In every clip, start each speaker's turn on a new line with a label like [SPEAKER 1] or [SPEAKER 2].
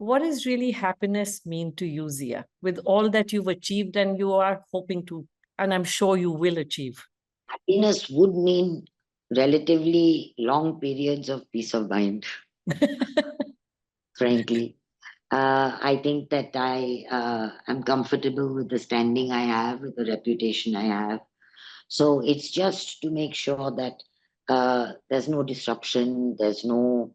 [SPEAKER 1] what does really happiness mean to you, Zia, with all that you've achieved and you are hoping to, and I'm sure you will achieve?
[SPEAKER 2] Happiness would mean relatively long periods of peace of mind, frankly. I think that I am comfortable with the standing I have, with the reputation I have. So it's just to make sure that there's no disruption, there's no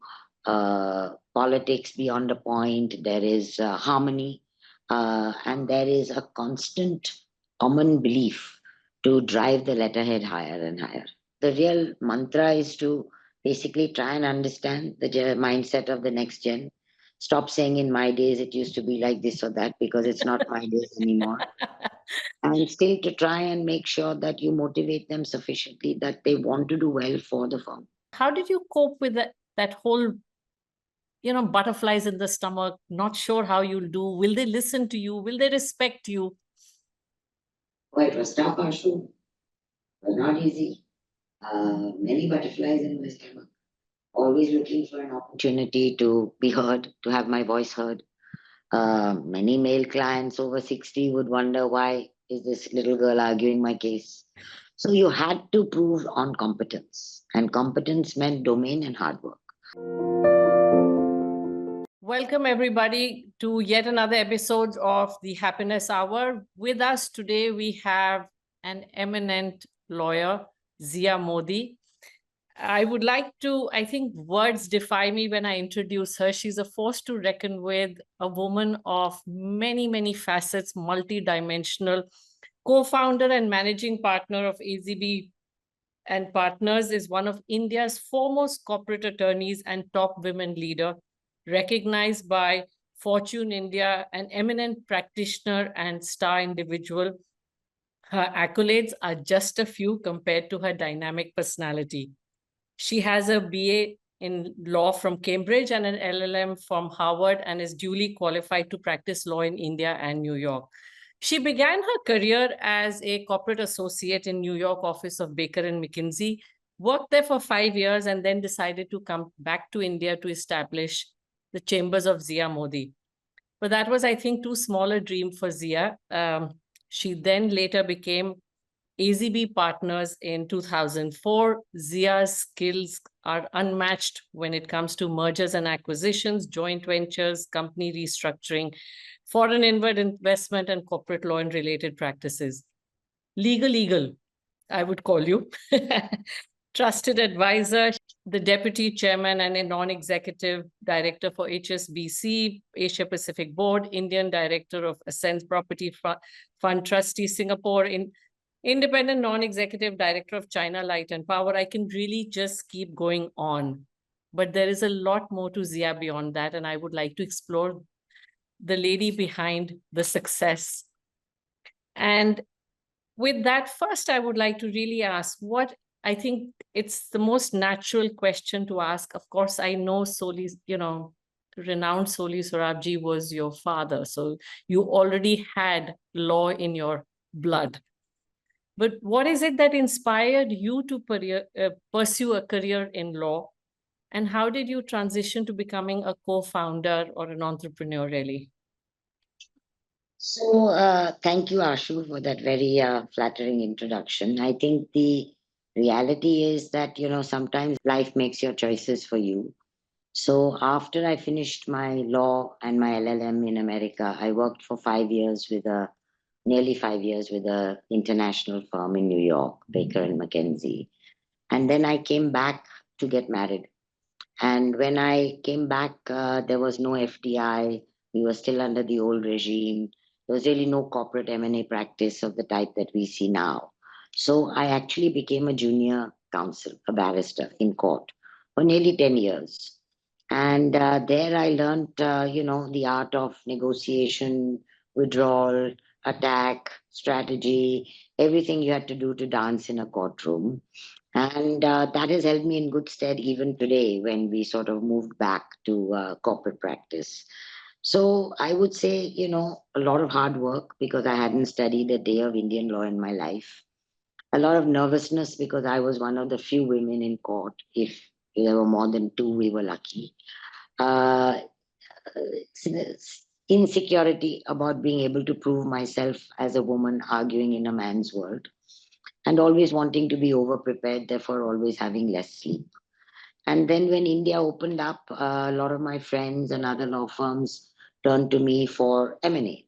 [SPEAKER 2] politics beyond a point, there is harmony, and there is a constant common belief to drive the letterhead higher and higher. The real mantra is to basically try and understand the mindset of the next gen. Stop saying in my days it used to be like this or that, because it's not my days anymore. And still to try and make sure that you motivate them sufficiently that they want to do well for the firm.
[SPEAKER 1] How did you cope with that whole, butterflies in the stomach, not sure how you'll do? Will they listen to you? Will they respect you?
[SPEAKER 2] Oh, it was tough, Ashu. It was not easy. Many butterflies in my stomach. Always looking for an opportunity to be heard, to have my voice heard. Many male clients over 60 would wonder, why is this little girl arguing my case? So you had to prove on competence, and competence meant domain and hard work.
[SPEAKER 1] Welcome, everybody, to yet another episode of the Happiness Hour. With us today, we have an eminent lawyer, Zia Mody. I think words defy me when I introduce her. She's a force to reckon with, a woman of many, many facets, multidimensional, co-founder and managing partner of AZB and Partners, is one of India's foremost corporate attorneys and top women leader, recognized by Fortune India, an eminent practitioner and star individual. Her accolades are just a few compared to her dynamic personality. She has a BA in law from Cambridge and an LLM from Harvard, and is duly qualified to practice law in India and New York. She began her career as a corporate associate in New York office of Baker and McKinsey, worked there for 5 years, and then decided to come back to India to establish the chambers of Zia Mody. But that was, I think, too small a dream for Zia. She then later became AZB Partners in 2004. Zia's skills are unmatched when it comes to mergers and acquisitions, joint ventures, company restructuring, foreign inward investment, and corporate law and related practices. Legal, I would call you. Trusted advisor, the deputy chairman and a non-executive director for HSBC, Asia Pacific Board, Indian director of Ascent Property Fund Trustee, Singapore, independent non-executive director of China Light and Power. I can really just keep going on. But there is a lot more to Zia beyond that, and I would like to explore the lady behind the success. And with that, first, I would like to really ask what I think it's the most natural question to ask. Of course, I know Soli, renowned Soli Sorabji was your father. So you already had law in your blood. But what is it that inspired you to pursue a career in law? And how did you transition to becoming a co-founder or an entrepreneur, really?
[SPEAKER 2] So thank you, Ashu, for that very flattering introduction. I think the reality is that, sometimes life makes your choices for you. So after I finished my law and my LLM in America, I worked for nearly 5 years with a international firm in New York, Baker and McKenzie. And then I came back to get married. And when I came back, there was no FDI. We were still under the old regime. There was really no corporate M&A practice of the type that we see now. So I actually became a junior counsel, a barrister in court for nearly 10 years. And there I learned, the art of negotiation, withdrawal, attack, strategy, everything you had to do to dance in a courtroom. And that has held me in good stead even today when we sort of moved back to corporate practice. So I would say, a lot of hard work because I hadn't studied a day of Indian law in my life. A lot of nervousness because I was one of the few women in court. If there were more than two, we were lucky. Uh, insecurity about being able to prove myself as a woman arguing in a man's world, and always wanting to be over prepared, therefore always having less sleep. And then when India opened up, a lot of my friends and other law firms turned to me for M&A.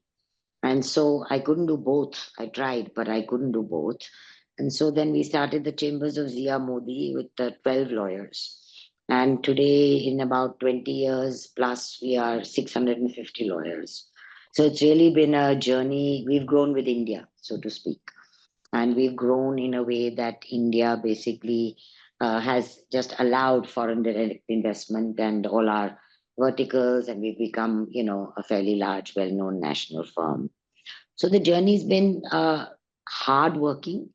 [SPEAKER 2] And so I couldn't do both. I tried, but I couldn't do both. And so then we started the chambers of Zia Mody with 12 lawyers. And today, in about 20 years plus, we are 650 lawyers. So it's really been a journey. We've grown with India, so to speak. And we've grown in a way that India basically has just allowed foreign direct investment and all our verticals, and we've become, a fairly large, well-known national firm. So the journey's been hard-working,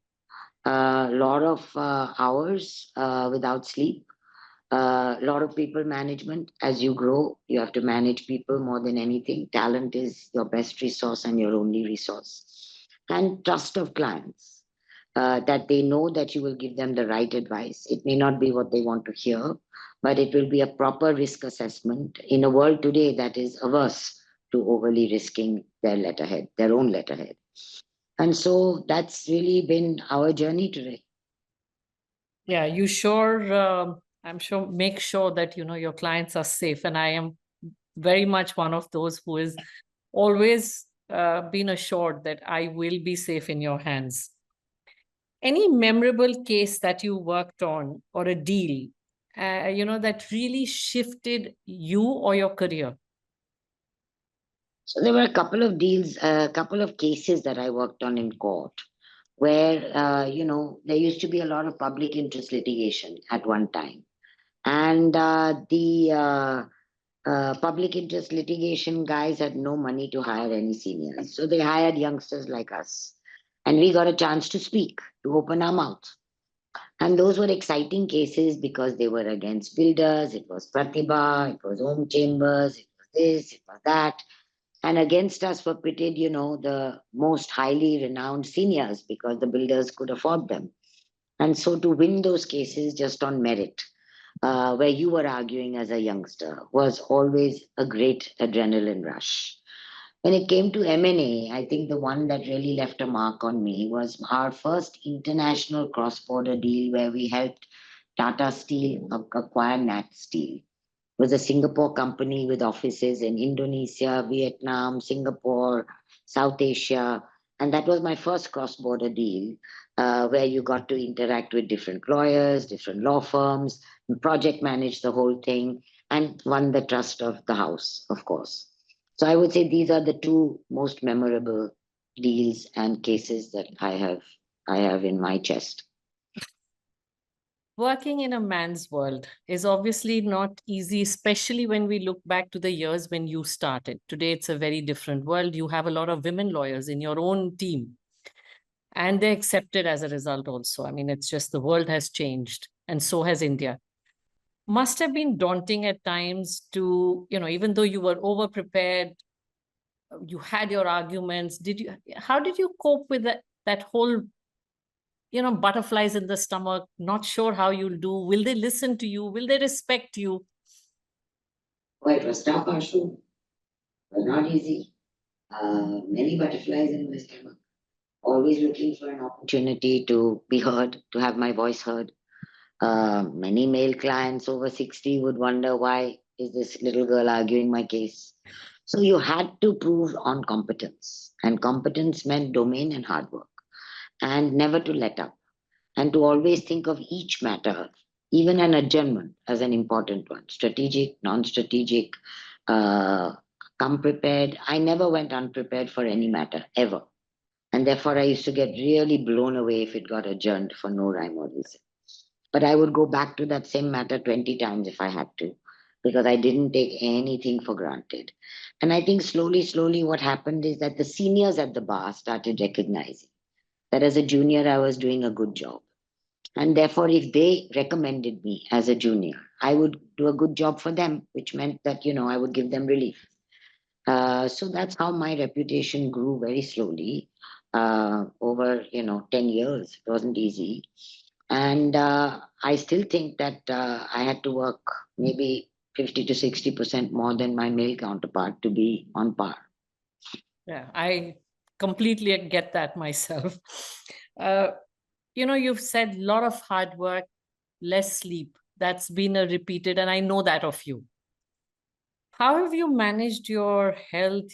[SPEAKER 2] a lot of hours without sleep, a lot of people management. As you grow, you have to manage people more than anything. Talent is your best resource and your only resource. And trust of clients, that they know that you will give them the right advice. It may not be what they want to hear, but it will be a proper risk assessment in a world today that is averse to overly risking their letterhead, their own letterhead. And so that's really been our journey today.
[SPEAKER 1] Yeah, you sure, I'm sure, make sure that, your clients are safe. And I am very much one of those who is always been assured that I will be safe in your hands. Any memorable case that you worked on or a deal, that really shifted you or your career?
[SPEAKER 2] So there were a couple of deals, a couple of cases that I worked on in court where, there used to be a lot of public interest litigation at one time. And the public interest litigation guys had no money to hire any seniors. So they hired youngsters like us. And we got a chance to speak, to open our mouth. And those were exciting cases because they were against builders, it was Pratibha, it was home chambers, it was this, it was that. And against us were pitted, the most highly renowned seniors because the builders could afford them. And so to win those cases just on merit, where you were arguing as a youngster, was always a great adrenaline rush. When it came to M&A, I think the one that really left a mark on me was our first international cross-border deal where we helped Tata Steel acquire Nat Steel. It was a Singapore company with offices in Indonesia, Vietnam, Singapore, South Asia. And that was my first cross-border deal, where you got to interact with different lawyers, different law firms, project manage the whole thing, and won the trust of the house, of course. So I would say these are the two most memorable deals and cases that I have in my chest.
[SPEAKER 1] Working in a man's world is obviously not easy, especially when we look back to the years when you started. Today, it's a very different world. You have a lot of women lawyers in your own team, and they're accepted as a result also. I mean, it's just the world has changed, and so has India. Must have been daunting at times to, even though you were over prepared, you had your arguments. How did you cope with that whole, butterflies in the stomach, not sure how you'll do? Will they listen to you? Will they respect you?
[SPEAKER 2] Oh, it was tough, Ashu, but not easy. Many butterflies in my stomach. Always looking for an opportunity to be heard, to have my voice heard. Many male clients over 60 would wonder why is this little girl arguing my case. So you had to prove on competence, and competence meant domain and hard work, and never to let up, and to always think of each matter, even an adjournment, as an important one, strategic, non-strategic. Uh, Come prepared. I never went unprepared for any matter ever, and therefore I used to get really blown away if it got adjourned for no rhyme or reason. But I would go back to that same matter 20 times if I had to, because I didn't take anything for granted. And I think slowly, slowly, what happened is that the seniors at the bar started recognizing that as a junior, I was doing a good job. And therefore, if they recommended me as a junior, I would do a good job for them, which meant that, I would give them relief. So that's how my reputation grew very slowly over, 10 years. It wasn't easy. And I still think that I had to work maybe 50 to 60% more than my male counterpart to be on par.
[SPEAKER 1] Yeah, I completely get that myself. Uh, you've said a lot of hard work, less sleep. That's been a repeated, and I know that of you. How have you managed your health,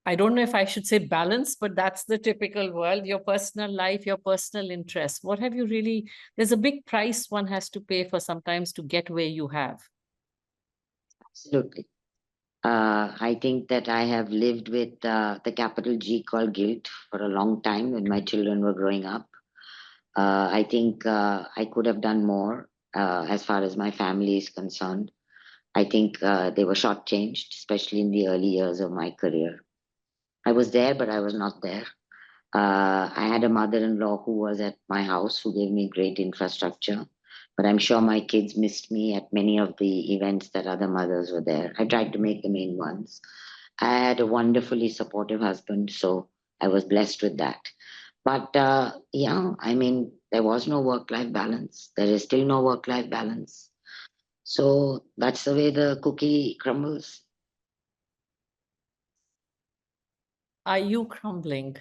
[SPEAKER 1] I don't know if I should say balance, but that's the typical world, your personal life, your personal interests. What have you really, there's a big price one has to pay for sometimes to get where you have.
[SPEAKER 2] Absolutely. I think that I have lived with the capital G called guilt for a long time when my children were growing up. I think I could have done more as far as my family is concerned. I think they were shortchanged, especially in the early years of my career. I was there, but I was not there. I had a mother-in-law who was at my house who gave me great infrastructure, but I'm sure my kids missed me at many of the events that other mothers were there. I tried to make the main ones. I had a wonderfully supportive husband, so I was blessed with that. But yeah, I mean, there was no work-life balance. There is still no work-life balance. So that's the way the cookie crumbles.
[SPEAKER 1] Are you crumbling?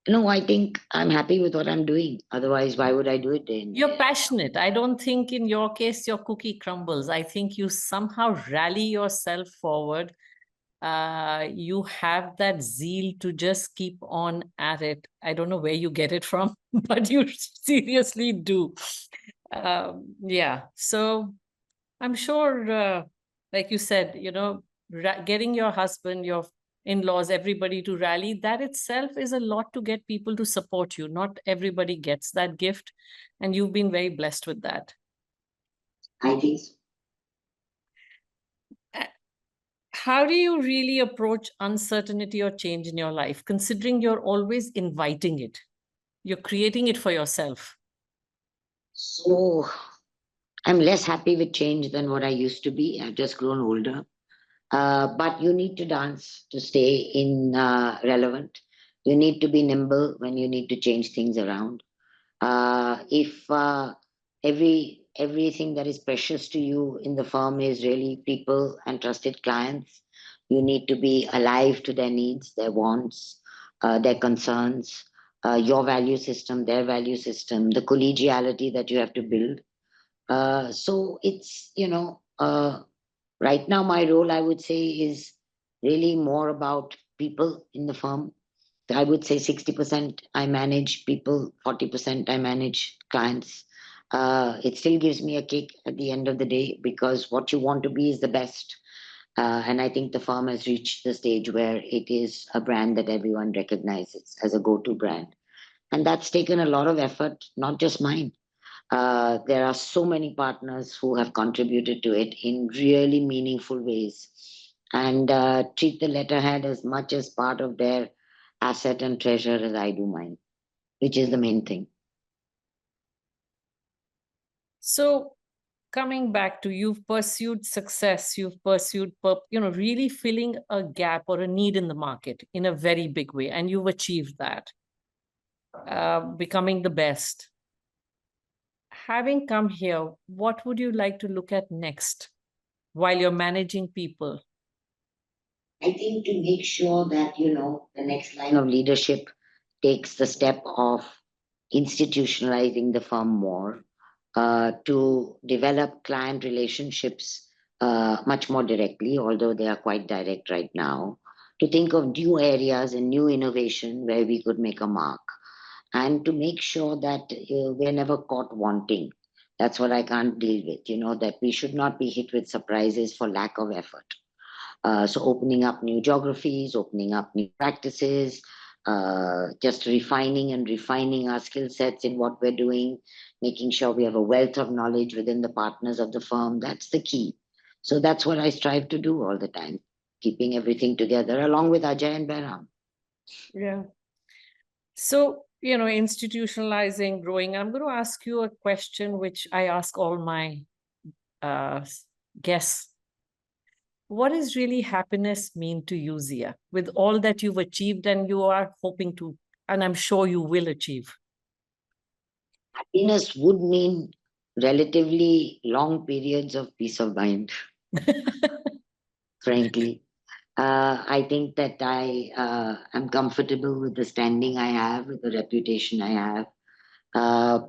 [SPEAKER 2] No, I think I'm happy with what I'm doing. Otherwise, why would I do it day in, day
[SPEAKER 1] You're
[SPEAKER 2] out?
[SPEAKER 1] passionate. I don't think in your case your cookie crumbles. I think you somehow rally yourself forward. You have that zeal to just keep on at it. I don't know where you get it from, but you seriously do. Yeah. So I'm sure, like you said, getting your husband, your in-laws, everybody to rally, that itself is a lot to get people to support you. Not everybody gets that gift, and you've been very blessed with that.
[SPEAKER 2] I think so.
[SPEAKER 1] Uh, How do you really approach uncertainty or change in your life, considering you're always inviting it? You're creating it for yourself.
[SPEAKER 2] So I'm less happy with change than what I used to be. I've just grown older. But you need to dance to stay in relevant. You need to be nimble when you need to change things around. If everything that is precious to you in the firm is really people and trusted clients, you need to be alive to their needs, their wants, their concerns, your value system, their value system, the collegiality that you have to build. So it's, right now my role, I would say, is really more about people in the firm. I would say 60% I manage people, 40% I manage clients. It still gives me a kick at the end of the day because what you want to be is the best. And I think the firm has reached the stage where it is a brand that everyone recognizes as a go to brand. And that's taken a lot of effort, not just mine. There are so many partners who have contributed to it in really meaningful ways and treat the letterhead as much as part of their asset and treasure as I do mine, which is the main thing.
[SPEAKER 1] So coming back to, you've pursued success, you've pursued really filling a gap or a need in the market in a very big way, and you've achieved that, becoming the best. Having come here, what would you like to look at next while you're managing people?
[SPEAKER 2] I think to make sure that, the next line of leadership takes the step of institutionalizing the firm more, to develop client relationships much more directly, although they are quite direct right now, to think of new areas and new innovation where we could make a mark, and to make sure that we're never caught wanting. That's what I can't deal with, that we should not be hit with surprises for lack of effort. So opening up new geographies, opening up new practices, just refining our skill sets in what we're doing, making sure we have a wealth of knowledge within the partners of the firm. That's the key. So that's what I strive to do all the time, keeping everything together along with Ajay and Behram.
[SPEAKER 1] Yeah. So, institutionalizing, growing. I'm going to ask you a question which I ask all my uh, guests. What does really happiness mean to you, Zia, with all that you've achieved and you are hoping to, and I'm sure you will achieve?
[SPEAKER 2] Happiness would mean relatively long periods of peace of mind, frankly. I think that I am comfortable with the standing I have, with the reputation I have.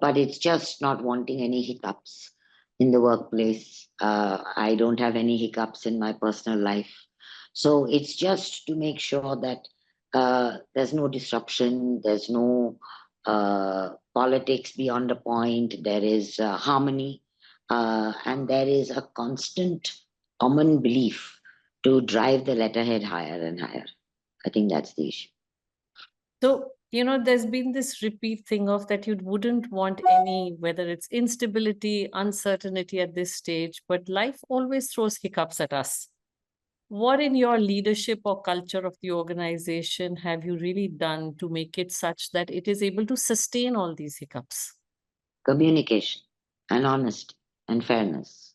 [SPEAKER 2] But it's just not wanting any hiccups in the workplace. I don't have any hiccups in my personal life. So it's just to make sure that there's no disruption, there's no politics beyond a point, there is harmony, and there is a constant common belief to drive the letterhead higher and higher. I think that's the issue.
[SPEAKER 1] So, there's been this repeat thing of that you wouldn't want any, whether it's instability, uncertainty at this stage, but life always throws hiccups at us. What in your leadership or culture of the organization have you really done to make it such that it is able to sustain all these hiccups?
[SPEAKER 2] Communication and honesty and fairness.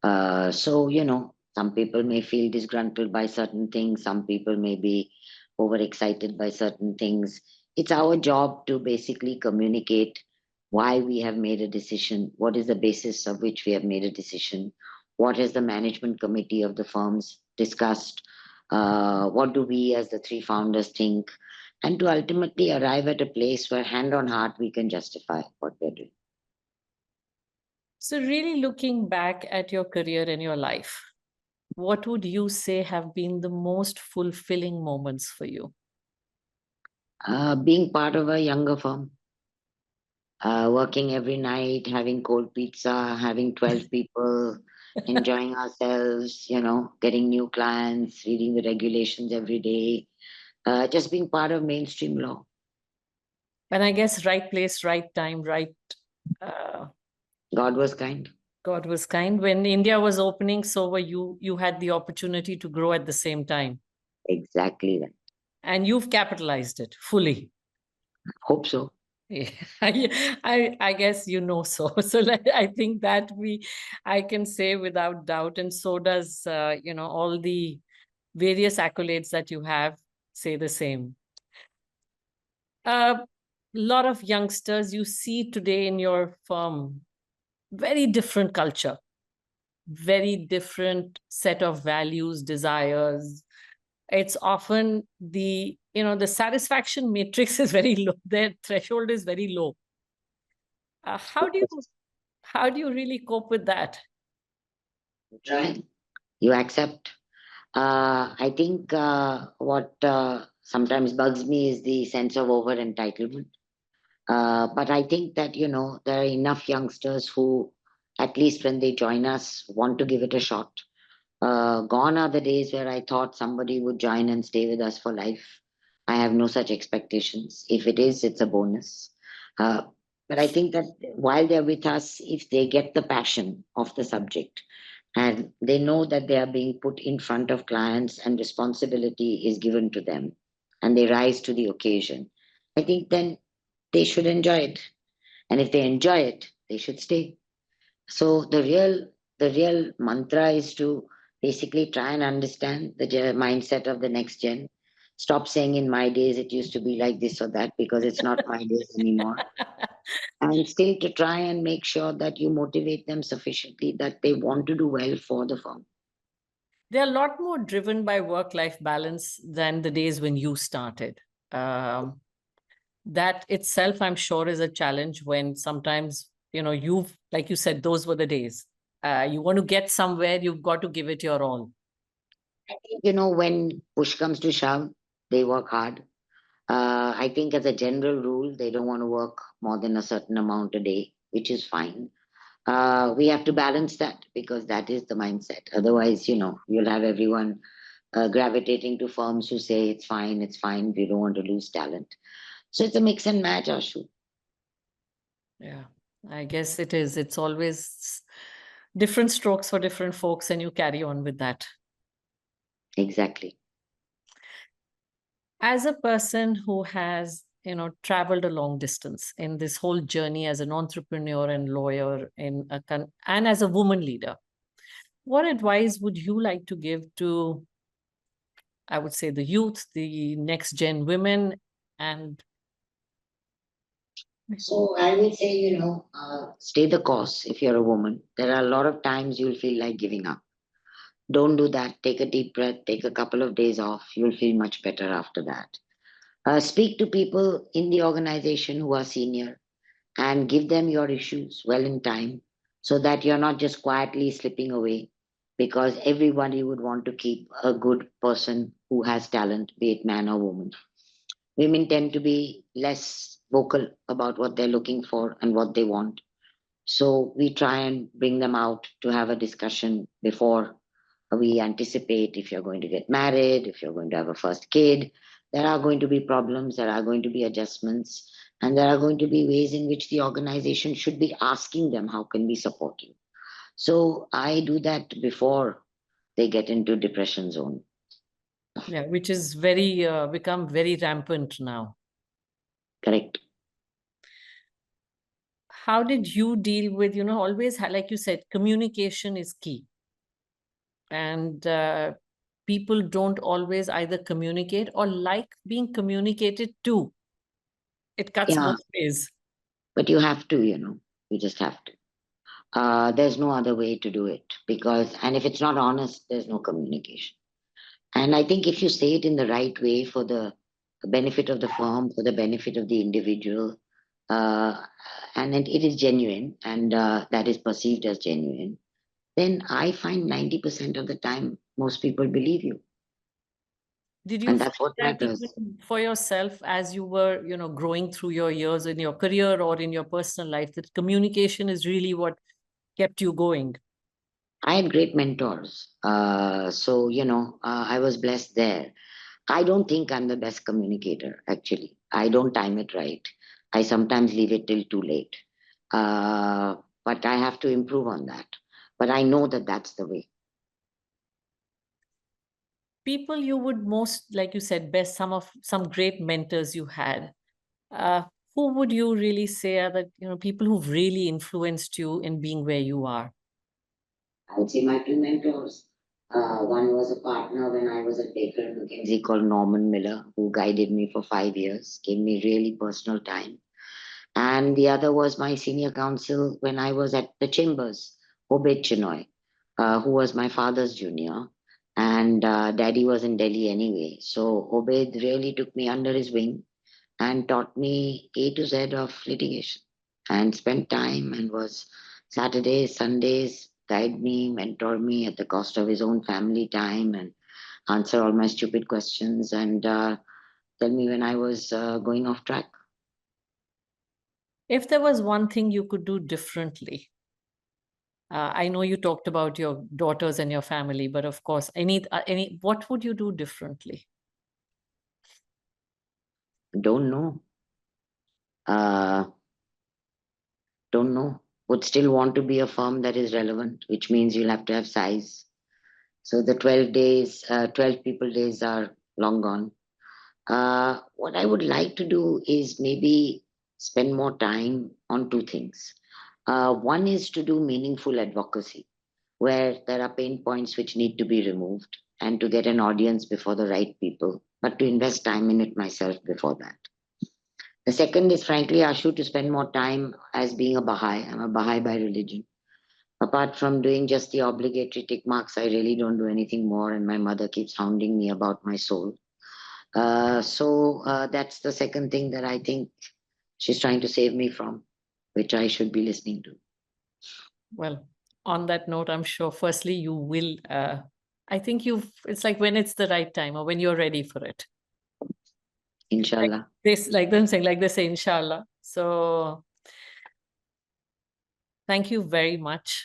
[SPEAKER 2] Some people may feel disgruntled by certain things, some people may be overexcited by certain things. It's our job to basically communicate why we have made a decision, what is the basis of which we have made a decision, what has the management committee of the firms discussed, what do we as the three founders think, and to ultimately arrive at a place where, hand on heart, we can justify what we're doing.
[SPEAKER 1] So, really looking back at your career and your life, what would you say have been the most fulfilling moments for you?
[SPEAKER 2] Being part of a younger firm, working every night, having cold pizza, having 12 people, enjoying ourselves, getting new clients, reading the regulations every day, just being part of mainstream law.
[SPEAKER 1] And I guess right place, right time, right. Uh,
[SPEAKER 2] God was kind.
[SPEAKER 1] God was kind. When India was opening, so were you. You had the opportunity to grow at the same time.
[SPEAKER 2] Exactly that.
[SPEAKER 1] And you've capitalized it fully.
[SPEAKER 2] Hope so.
[SPEAKER 1] Yeah, I guess so. So I think that I can say without doubt, and so does all the various accolades that you have say the same. A lot of youngsters you see today in your firm, very different culture, very different set of values, desires. It's often the satisfaction matrix is very low. Their threshold is very low. How do you really cope with that?
[SPEAKER 2] Try. You accept. I think what sometimes bugs me is the sense of over entitlement. But I think that, there are enough youngsters who, at least when they join us, want to give it a shot. Gone are the days where I thought somebody would join and stay with us for life. I have no such expectations. If it is, it's a bonus. Uh, but I think that while they're with us, if they get the passion of the subject and they know that they are being put in front of clients and responsibility is given to them and they rise to the occasion, I think then they should enjoy it. And if they enjoy it, they should stay. So the real mantra is to basically try and understand the mindset of the next gen. Stop saying in my days it used to be like this or that, because it's not my days anymore. And still to try and make sure that you motivate them sufficiently that they want to do well for the firm.
[SPEAKER 1] They're a lot more driven by work-life balance than the days when you started. Um, that itself, I'm sure, is a challenge when sometimes, you've, like you said, those were the days. You want to get somewhere, you've got to give it your all.
[SPEAKER 2] When push comes to shove, they work hard. I think as a general rule, they don't want to work more than a certain amount a day, which is fine. We have to balance that because that is the mindset. Otherwise, you'll have everyone gravitating to firms who say it's fine, we don't want to lose talent. So it's a mix and match, Ashu.
[SPEAKER 1] Yeah, I guess it is. It's always different strokes for different folks, and you carry on with that.
[SPEAKER 2] Exactly.
[SPEAKER 1] As a person who has traveled a long distance in this whole journey as an entrepreneur and lawyer and as a woman leader, what advice would you like to give to, I would say, the youth, the next gen women, and
[SPEAKER 2] So I would say, stay the course if you're a woman. There are a lot of times you'll feel like giving up. Don't do that. Take a deep breath, take a couple of days off. You'll feel much better after that. Speak to people in the organization who are senior and give them your issues well in time so that you're not just quietly slipping away because everybody would want to keep a good person who has talent, be it man or woman. Women tend to be less vocal about what they're looking for and what they want. So we try and bring them out to have a discussion before we anticipate if you're going to get married, if you're going to have a first kid. There are going to be problems, there are going to be adjustments, and there are going to be ways in which the organization should be asking them, how can we support you? So I do that before they get into depression zone.
[SPEAKER 1] Yeah, which is very become very rampant now.
[SPEAKER 2] Correct.
[SPEAKER 1] How did you deal with, always, like you said, communication is key. And people don't always either communicate or like being communicated to. It cuts
[SPEAKER 2] Yeah,
[SPEAKER 1] both ways.
[SPEAKER 2] but you have to, you just have to. There's no other way to do it because, and if it's not honest, there's no communication. And I think if you say it in the right way for the benefit of the firm, for the benefit of the individual, and it is genuine and that is perceived as genuine, then I find 90% of the time most people believe you.
[SPEAKER 1] Did you
[SPEAKER 2] And
[SPEAKER 1] find
[SPEAKER 2] that's what
[SPEAKER 1] that
[SPEAKER 2] matters.
[SPEAKER 1] even for yourself as you were, growing through your years in your career or in your personal life, that communication is really what kept you going?
[SPEAKER 2] I had great mentors. So, I was blessed there. I don't think I'm the best communicator, actually. I don't time it right. I sometimes leave it till too late. Uh, but I have to improve on that. But I know that that's the way.
[SPEAKER 1] People you would most, like you said, best some great mentors you had. Uh, who would you really say are the people who've really influenced you in being where you are?
[SPEAKER 2] I would say my two mentors. One was a partner when I was at Baker and McKenzie called Norman Miller, who guided me for 5 years, gave me really personal time. And the other was my senior counsel when I was at the Chambers, Obed Chinoy, who was my father's junior. And daddy was in Delhi anyway. So Obed really took me under his wing and taught me A to Z of litigation and spent time and was Saturdays, Sundays, guide me, mentor me at the cost of his own family time and answer all my stupid questions and tell me when I was going off track.
[SPEAKER 1] If there was one thing you could do differently, I know you talked about your daughters and your family, but of course, what would you do differently?
[SPEAKER 2] Don't know. Uh, don't know. Would still want to be a firm that is relevant, which means you'll have to have size. So the 12 days, 12 people days are long gone. What I would like to do is maybe spend more time on two things. One is to do meaningful advocacy, where there are pain points which need to be removed and to get an audience before the right people, but to invest time in it myself before that. The second is, frankly, Ashu, to spend more time as being a Baha'i. I'm a Baha'i by religion. Apart from doing just the obligatory tick marks, I really don't do anything more, and my mother keeps hounding me about my soul. So that's the second thing that I think she's trying to save me from, which I should be listening to.
[SPEAKER 1] Well, on that note, I'm sure firstly you will, I think it's like when it's the right time or when you're ready for it. Like
[SPEAKER 2] Inshallah.
[SPEAKER 1] like them saying, like they say, inshallah. So thank you very much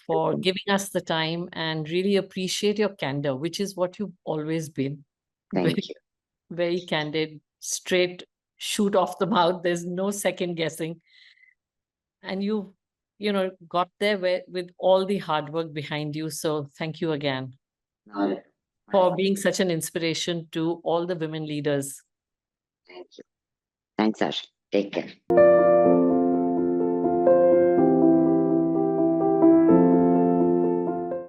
[SPEAKER 1] for giving us the time and really appreciate your candor, which is what you've always been.
[SPEAKER 2] Thank
[SPEAKER 1] Very,
[SPEAKER 2] you.
[SPEAKER 1] very candid, straight, shoot off the mouth. There's no second guessing. And got there with all the hard work behind you. So thank you again
[SPEAKER 2] All right.
[SPEAKER 1] for being such an inspiration to all the women leaders.
[SPEAKER 2] Thank you. Thanks, Ash. Take care.